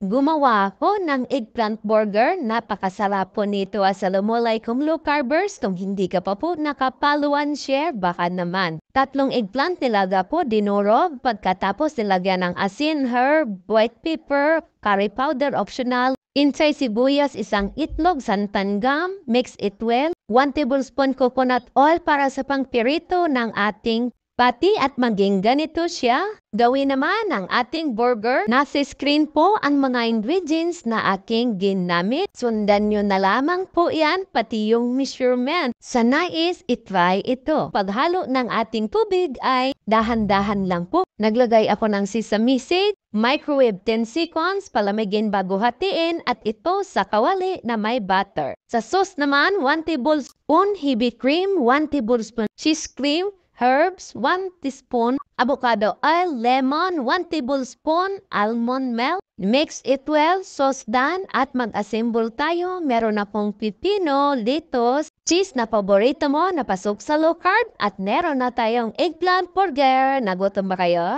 Gumawa ako ng eggplant burger. Napakasarap po nito. Assalamualaikum low carbers. Kung hindi ka pa po nakapaluan share, baka naman. 3 eggplant nilaga po, dinurog. Pagkatapos nilagyan ng asin, herb, white pepper, curry powder optional. Insay sibuyas, 1 itlog, santan gum, mix it well. 1 tablespoon coconut oil para sa pangpirito ng ating pati at maging ganito siya. Gawin naman ang ating burger. Nasa screen po ang mga ingredients na aking ginamit. Sundan nyo na lamang po yan, pati yung measurement. Sa nais, itry ito. Paghalo ng ating tubig ay dahan-dahan lang po. Naglagay ako ng sesame seed, microwave 10 seconds, palamigin bago hatiin at ito sa kawali na may butter. Sa sauce naman, 1 tablespoon heavy cream, 1 tablespoon cheese cream, herbs, 1 teaspoon, avocado oil, lemon, 1 tablespoon, almond milk. Mix it well, sauce done, at mag-assemble tayo. Meron na pong pipino, lettuce, cheese na paborito mo na pasok sa low carb, at meron na tayong eggplant burger. Nagutom ba kayo?